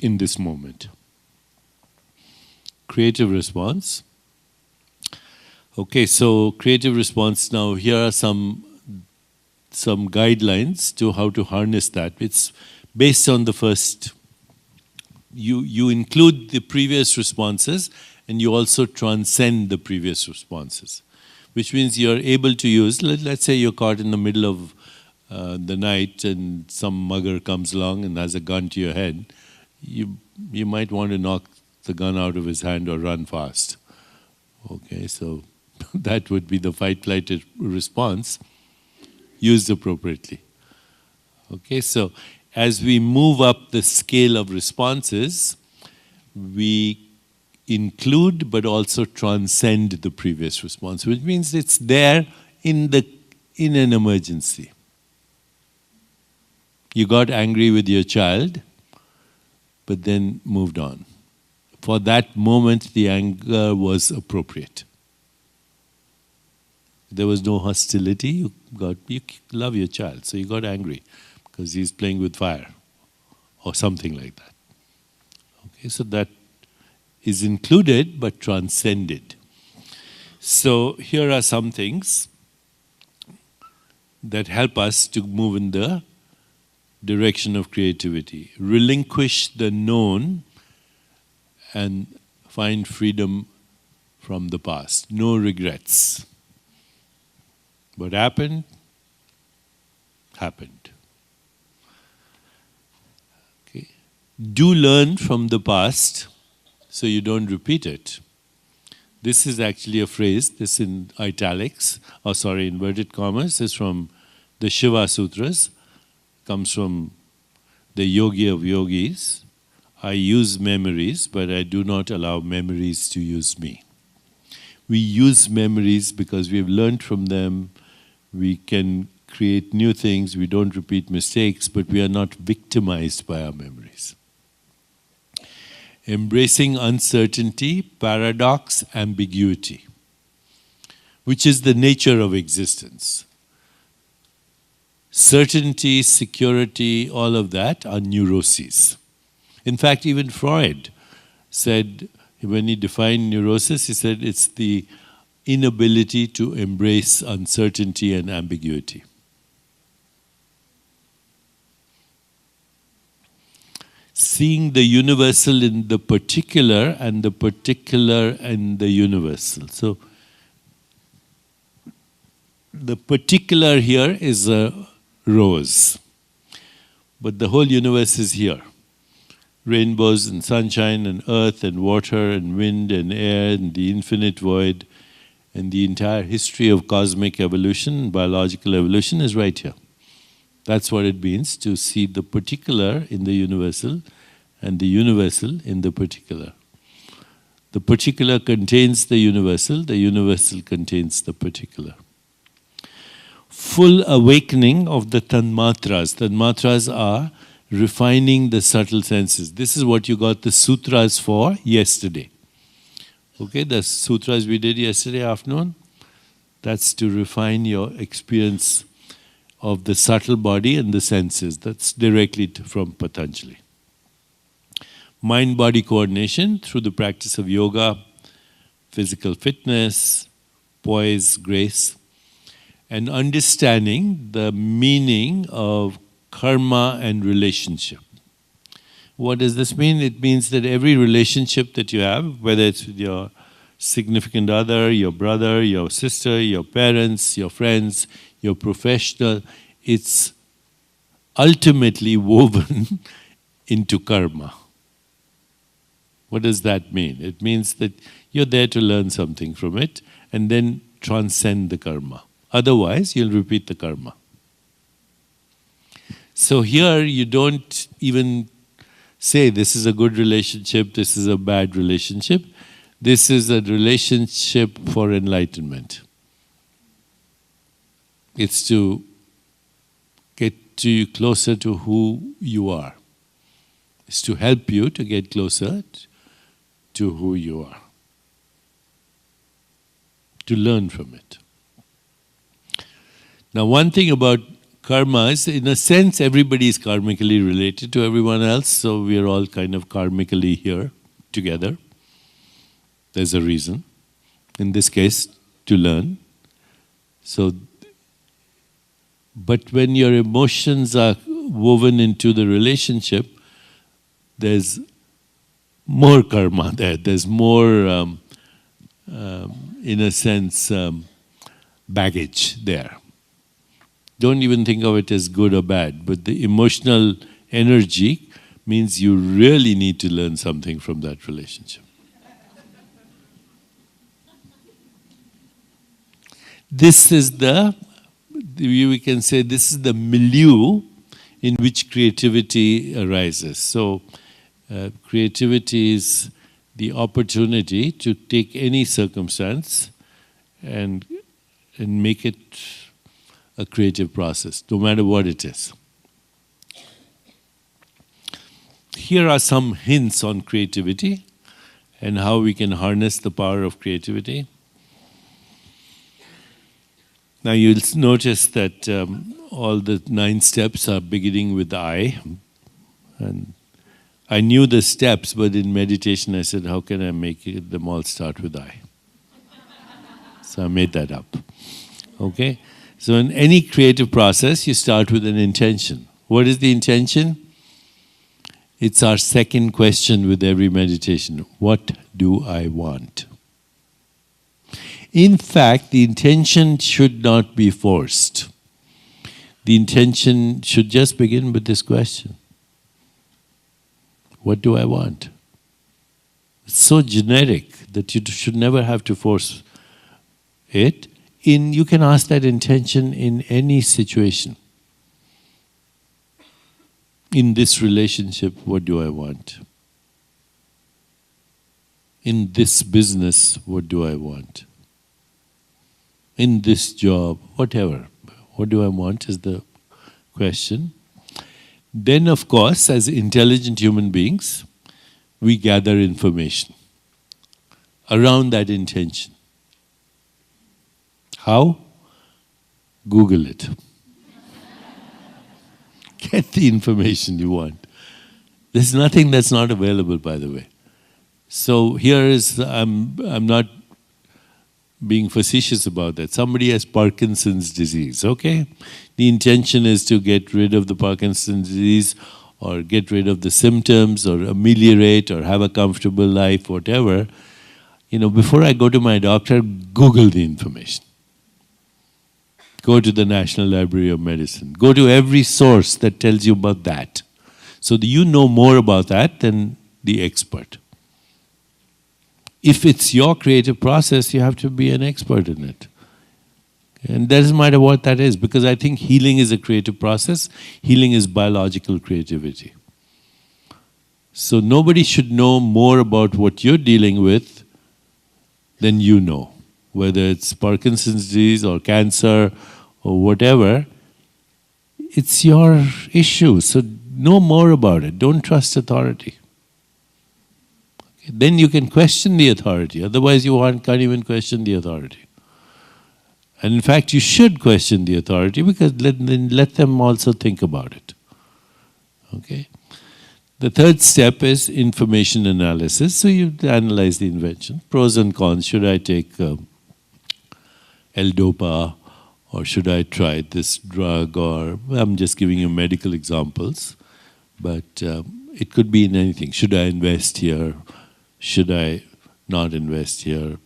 in this moment. Creative response. Okay, so creative response. Now here are some guidelines to how to harness that. It's based on the first. You include the previous responses and you also transcend the previous responses, which means you're able to use, let's say you're caught in the middle of the night and some mugger comes along and has a gun to your head. You might want to knock the gun out of his hand or run fast. Okay, so that would be the fight-flight response used appropriately. Okay, so as we move up the scale of responses, we include but also transcend the previous response, which means it's there in an emergency. You got angry with your child, but then moved on. For that moment, the anger was appropriate. There was no hostility. You love your child, so you got angry because he's playing with fire or something like that. Okay, so that is included but transcended. So here are some things that help us to move in the direction of creativity. Relinquish the known and find freedom from the past. No regrets. What happened, happened. Okay. Do learn from the past so you don't repeat it. This is actually a phrase, this in italics, inverted commas, is from the Shiva Sutras, comes from the Yogi of Yogis. I use memories, but I do not allow memories to use me. We use memories because we've learned from them. We can create new things, we don't repeat mistakes, but we are not victimized by our memories. Embracing uncertainty, paradox, ambiguity, which is the nature of existence. Certainty, security, all of that are neuroses. In fact, even Freud said, when he defined neurosis, he said it's the inability to embrace uncertainty and ambiguity. Seeing the universal in the particular and the particular in the universal. So, the particular here is a rose, but the whole universe is here. Rainbows and sunshine and earth and water and wind and air and the infinite void and the entire history of cosmic evolution, biological evolution is right here. That's what it means to see the particular in the universal and the universal in the particular. The particular contains the universal contains the particular. Full awakening of the tanmatras. Tanmatras are refining the subtle senses. This is what you got the sutras for yesterday. Okay, the sutras we did yesterday afternoon, that's to refine your experience of the subtle body and the senses. That's directly from Patanjali. Mind-body coordination through the practice of yoga, physical fitness, poise, grace, and understanding the meaning of karma and relationship. What does this mean? It means that every relationship that you have, whether it's with your significant other, your brother, your sister, your parents, your friends, your professional, it's ultimately woven into karma. What does that mean? It means that you're there to learn something from it and then transcend the karma. Otherwise, you'll repeat the karma. So here you don't even say this is a good relationship, this is a bad relationship. This is a relationship for enlightenment. It's to get you closer to who you are. It's to help you to get closer to who you are. To learn from it. Now, one thing about karma is, in a sense, everybody is karmically related to everyone else, so we are all kind of karmically here together. There's a reason. In this case, to learn. So, but when your emotions are woven into the relationship, there's more karma there. There's more, in a sense, baggage there. Don't even think of it as good or bad, but the emotional energy means you really need to learn something from that relationship. This is we can say this is the milieu in which creativity arises. So, creativity is the opportunity to take any circumstance and make it a creative process, no matter what it is. Here are some hints on creativity and how we can harness the power of creativity. Now you'll notice that all the 9 steps are beginning with I. And I knew the steps, but in meditation I said, how can I make them all start with I? So I made that up. Okay? So in any creative process, you start with an intention. What is the intention? It's our second question with every meditation. What do I want? In fact, the intention should not be forced. The intention should just begin with this question. What do I want? It's so generic that you should never have to force it. You can ask that intention in any situation. In this relationship, what do I want? In this business, what do I want? In this job, whatever. What do I want is the question. Then, of course, as intelligent human beings, we gather information around that intention. How? Google it. Get the information you want. There's nothing that's not available, by the way. So here is, I'm not being facetious about that. Somebody has Parkinson's disease, okay? The intention is to get rid of the Parkinson's disease or get rid of the symptoms or ameliorate or have a comfortable life, whatever. Before I go to my doctor, Google the information. Go to the National Library of Medicine. Go to every source that tells you about that. So that you know more about that than the expert. If it's your creative process, you have to be an expert in it. And it doesn't matter what that is, because I think healing is a creative process. Healing is biological creativity. So nobody should know more about what you're dealing with than you know. Whether it's Parkinson's disease or cancer or whatever, it's your issue. So know more about it. Don't trust authority. Then you can question the authority. Otherwise you can't even question the authority. And in fact, you should question the authority, because let them also think about it. Okay? The third step is information analysis. So you analyze the invention. Pros and cons. Should I take L-Dopa, or should I try this drug? Or I'm just giving you medical examples. But it could be in anything. Should I invest here? Should I not invest here?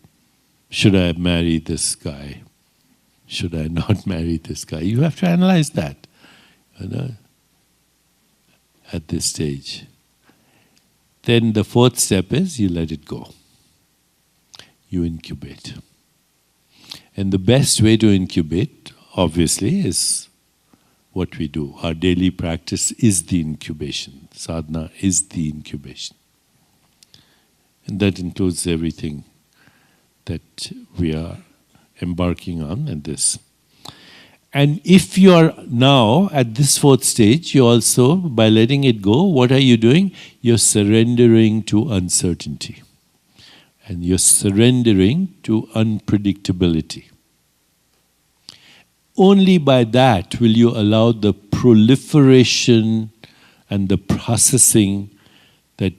Should I marry this guy? Should I not marry this guy? You have to analyze that at this stage. Then the fourth step is you let it go. You incubate. And the best way to incubate, obviously, is what we do. Our daily practice is the incubation. Sadhana is the incubation. And that includes everything that we are embarking on in this. And if you are now at this fourth stage, you also, by letting it go, what are you doing? You're surrendering to uncertainty. And you're surrendering to unpredictability. only by that will you allow the proliferation and the processing that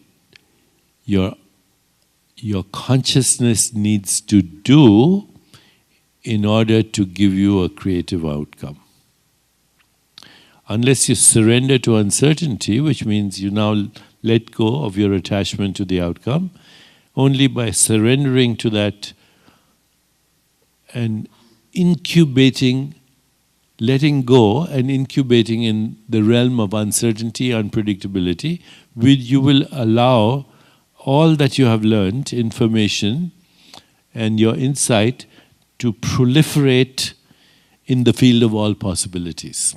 your consciousness needs to do in order to give you a creative outcome. Unless you surrender to uncertainty, which means you now let go of your attachment to the outcome, only by surrendering to that and incubating, letting go and incubating in the realm of uncertainty, unpredictability, you will allow all that you have learned, information and your insight, to proliferate in the field of all possibilities,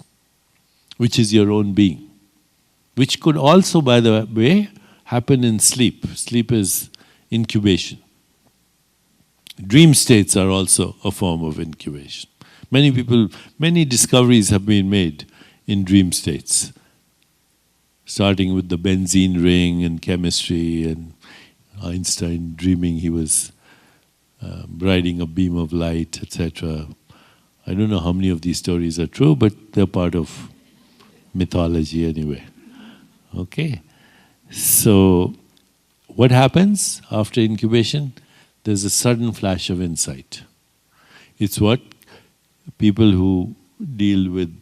which is your own being. Which could also, by the way, happen in sleep. Sleep is incubation. Dream states are also a form of incubation. Many discoveries have been made in dream states, starting with the benzene ring and chemistry, and Einstein dreaming he was riding a beam of light, etc. I don't know how many of these stories are true, but they're part of mythology anyway. Okay? So, what happens after incubation? There's a sudden flash of insight. It's what people who deal with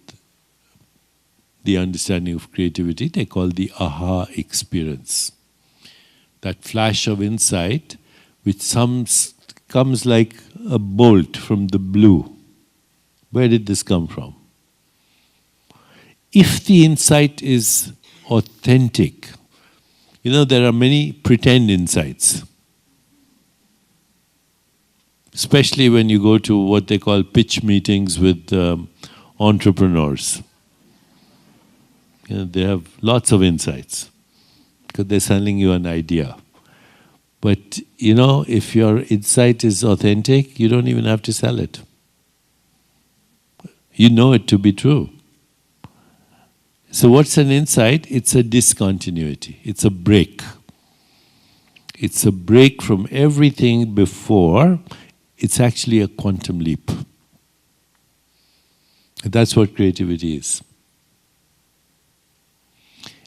the understanding of creativity, they call the aha experience. That flash of insight which comes like a bolt from the blue. Where did this come from? If the insight is authentic, there are many pretend insights. Especially when you go to what they call pitch meetings with entrepreneurs. They have lots of insights because they're selling you an idea. But, if your insight is authentic, you don't even have to sell it. You know it to be true. So what's an insight? It's a discontinuity. It's a break. It's a break from everything before. It's actually a quantum leap. That's what creativity is.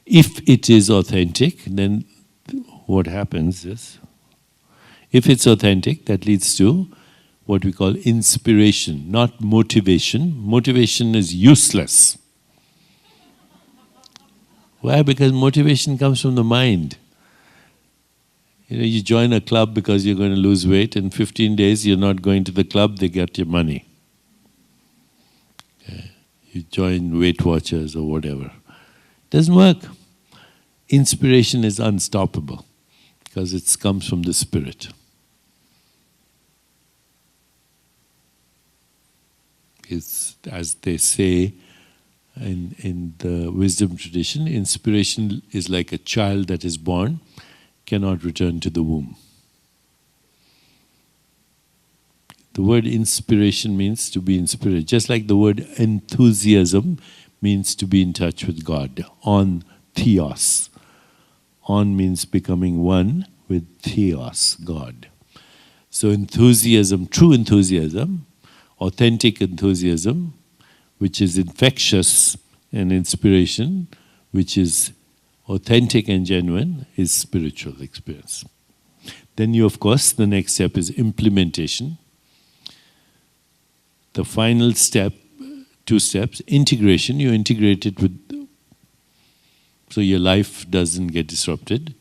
If it is authentic, then what happens is, if it's authentic, that leads to what we call inspiration, not motivation. Motivation is useless. Why? Because motivation comes from the mind. You join a club because you're going to lose weight. In 15 days, you're not going to the club, they get your money. You join Weight Watchers or whatever. Doesn't work. Inspiration is unstoppable because it comes from the spirit. It's, as they say in the wisdom tradition, inspiration is like a child that is born, cannot return to the womb. The word inspiration means to be inspired, just like the word enthusiasm means to be in touch with God, on theos. On means becoming one with theos, God. So enthusiasm, true enthusiasm, authentic enthusiasm, which is infectious, and inspiration, which is authentic and genuine, is spiritual experience. Then you, of course, the next step is implementation. The final step, 2 steps, integration. You integrate it with, so your life doesn't get disrupted.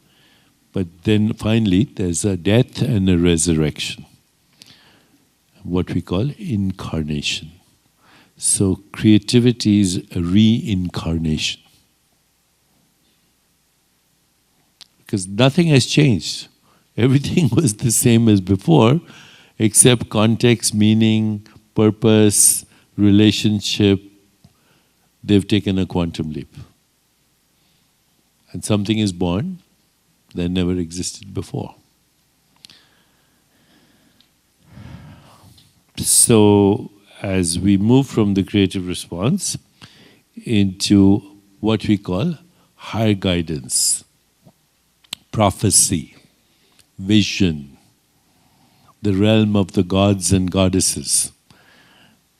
But then finally, there's a death and a resurrection. What we call incarnation. So creativity is a reincarnation. Because nothing has changed. Everything was the same as before, except context, meaning, purpose, relationship. They've taken a quantum leap. And something is born that never existed before. So, as we move from the creative response into what we call higher guidance, prophecy, vision, the realm of the gods and goddesses,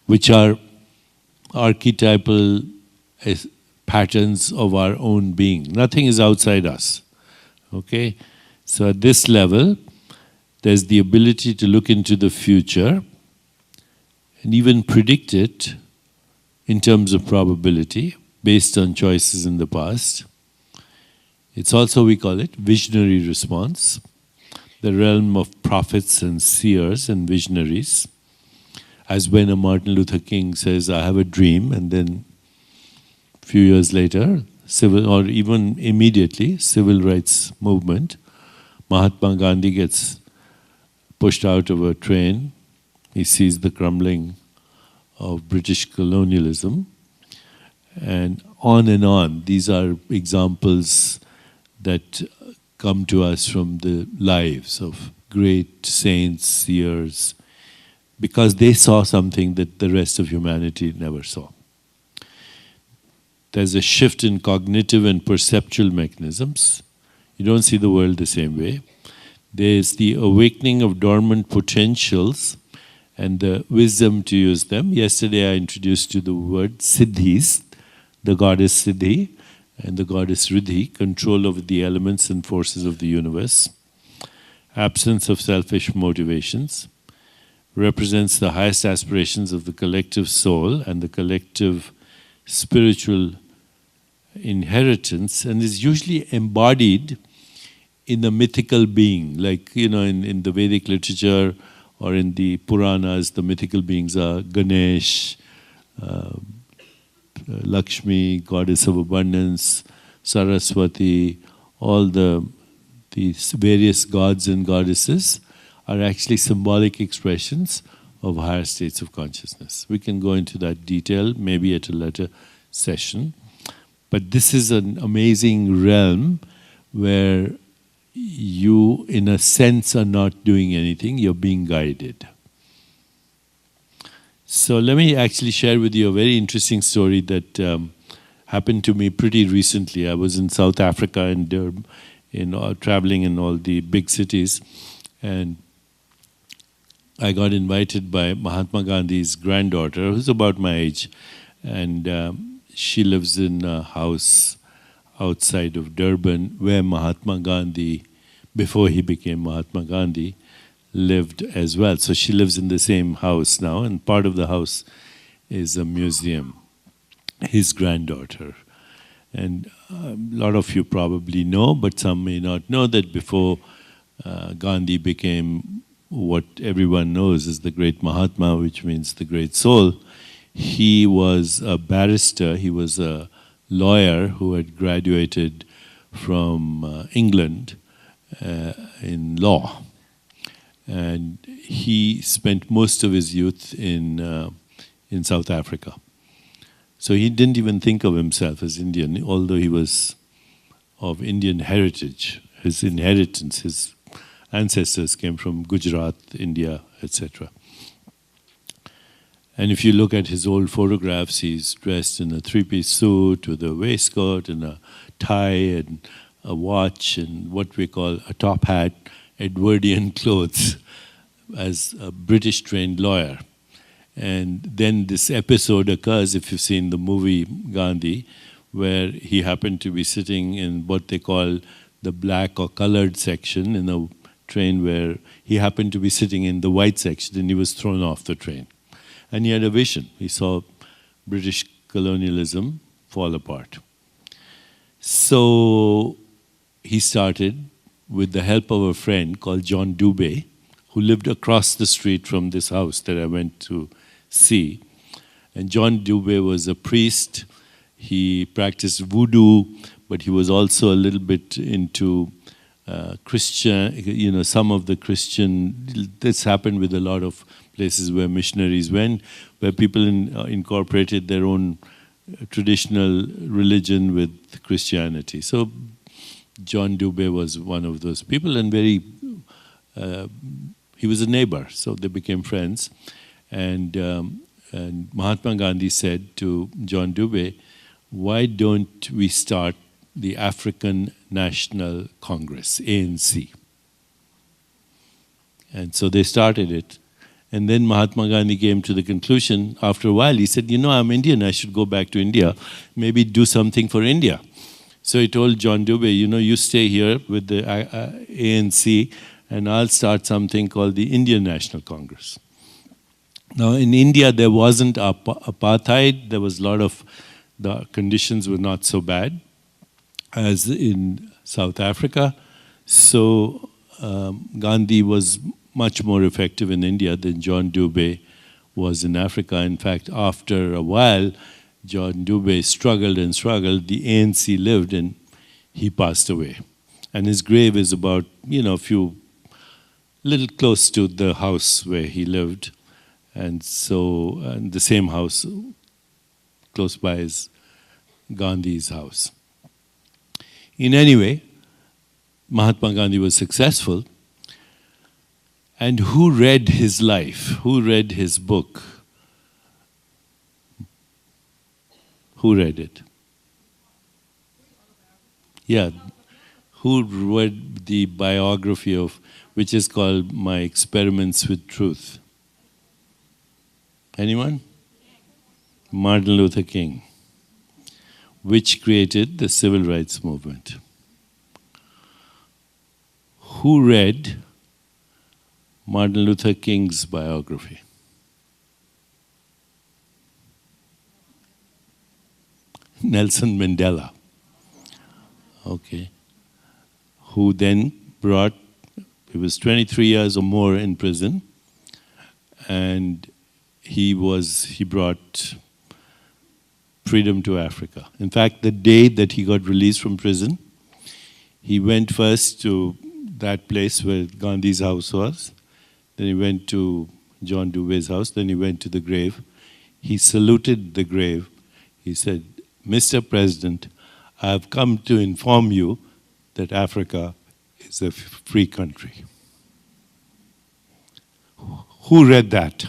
which are archetypal patterns of our own being. Nothing is outside us. Okay? So at this level, there's the ability to look into the future and even predict it in terms of probability based on choices in the past. It's also, we call it, visionary response, the realm of prophets and seers and visionaries. As when a Martin Luther King says, I have a dream, and then a few years later, civil, or even immediately, civil rights movement, Mahatma Gandhi gets pushed out of a train. He sees the crumbling of British colonialism, and on. These are examples that come to us from the lives of great saints, seers, because they saw something that the rest of humanity never saw. There's a shift in cognitive and perceptual mechanisms. You don't see the world the same way. There's the awakening of dormant potentials and the wisdom to use them. Yesterday I introduced you the word siddhis, the goddess Siddhi and the goddess Riddhi, control over the elements and forces of the universe. Absence of selfish motivations represents the highest aspirations of the collective soul and the collective spiritual inheritance, and is usually embodied in a mythical being. Like, in the Vedic literature or in the Puranas, the mythical beings are Ganesh, Lakshmi, goddess of abundance, Saraswati, all these various gods and goddesses are actually symbolic expressions of higher states of consciousness. We can go into that detail maybe at a later session. But this is an amazing realm where you, in a sense, are not doing anything, you're being guided. So let me actually share with you a very interesting story that happened to me pretty recently. I was in South Africa and traveling in all the big cities, and I got invited by Mahatma Gandhi's granddaughter, who's about my age, and she lives in a house outside of Durban where Mahatma Gandhi, before he became Mahatma Gandhi, lived as well. So she lives in the same house now, and part of the house is a museum, his granddaughter. And a lot of you probably know, but some may not know, that before Gandhi became what everyone knows as the great Mahatma, which means the great soul, he was a barrister, he was a lawyer who had graduated from England in law. And he spent most of his youth in South Africa. So he didn't even think of himself as Indian, although he was of Indian heritage. His inheritance, his ancestors came from Gujarat, India, etc. And if you look at his old photographs, he's dressed in a three-piece suit with a waistcoat and a tie and a watch and what we call a top hat, Edwardian clothes, as a British-trained lawyer. And then this episode occurs, if you've seen the movie Gandhi, where he happened to be sitting in what they call the black or colored section in a train, where he happened to be sitting in the white section and he was thrown off the train. And he had a vision. He saw British colonialism fall apart. So he started, with the help of a friend called John Dubé, who lived across the street from this house that I went to see. And John Dubé was a priest. He practiced voodoo, but he was also a little bit into Christian, some of the Christian, this happened with a lot of places where missionaries went, where people incorporated their own traditional religion with Christianity. So John Dubé was one of those people, and he was a neighbor, so they became friends. And Mahatma Gandhi said to John Dubé, why don't we start the African National Congress, ANC? And so they started it. And then Mahatma Gandhi came to the conclusion, after a while, he said, I'm Indian, I should go back to India, maybe do something for India. So he told John Dubey, you stay here with the ANC, and I'll start something called the Indian National Congress. Now, in India, there wasn't apartheid. There was a lot of, the conditions were not so bad as in South Africa. So Gandhi was much more effective in India than John Dubey was in Africa. In fact, after a while, John Dubey struggled and struggled. The ANC lived, and he passed away. And his grave is about, little close to the house where he lived. And so, the same house close by is Gandhi's house. In any way, Mahatma Gandhi was successful. And who read his life? Who read his book? Who read it? Yeah. Who read the biography of, which is called My Experiments with Truth? Anyone? Martin Luther King, which created the civil rights movement. Who read Martin Luther King's biography? Nelson Mandela. Okay. Who then brought, he was 23 years or more in prison, and he brought freedom to Africa. In fact, the day that he got released from prison, he went first to that place where Gandhi's house was. Then he went to John Dubey's house. Then he went to the grave. He saluted the grave. He said, Mr. President, I have come to inform you that Africa is a free country. Who read that?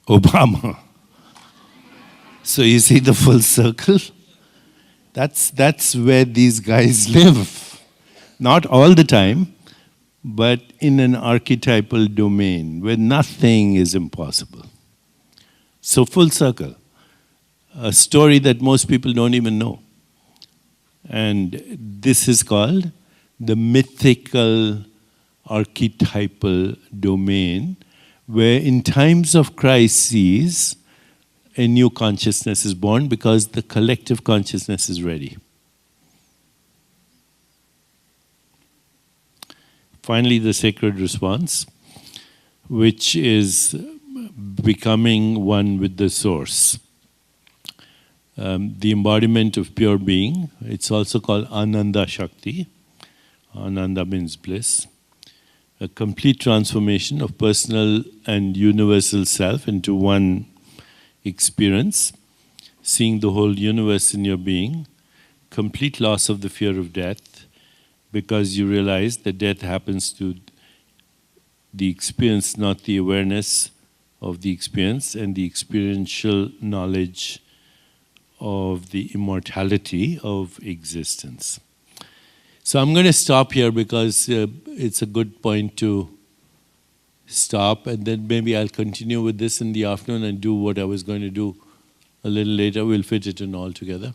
Obama. So you see the full circle? That's where these guys live. Not all the time, but in an archetypal domain where nothing is impossible. So full circle. A story that most people don't even know. And this is called the mythical archetypal domain, where in times of crises, a new consciousness is born because the collective consciousness is ready. Finally, the sacred response, which is becoming one with the source. The embodiment of pure being. It's also called Ananda Shakti. Ananda means bliss. A complete transformation of personal and universal self into one experience, seeing the whole universe in your being, complete loss of the fear of death, because you realize that death happens to the experience, not the awareness of the experience, and the experiential knowledge of the immortality of existence. So I'm going to stop here because it's a good point to stop, and then maybe I'll continue with this in the afternoon and do what I was going to do a little later. We'll fit it in all together.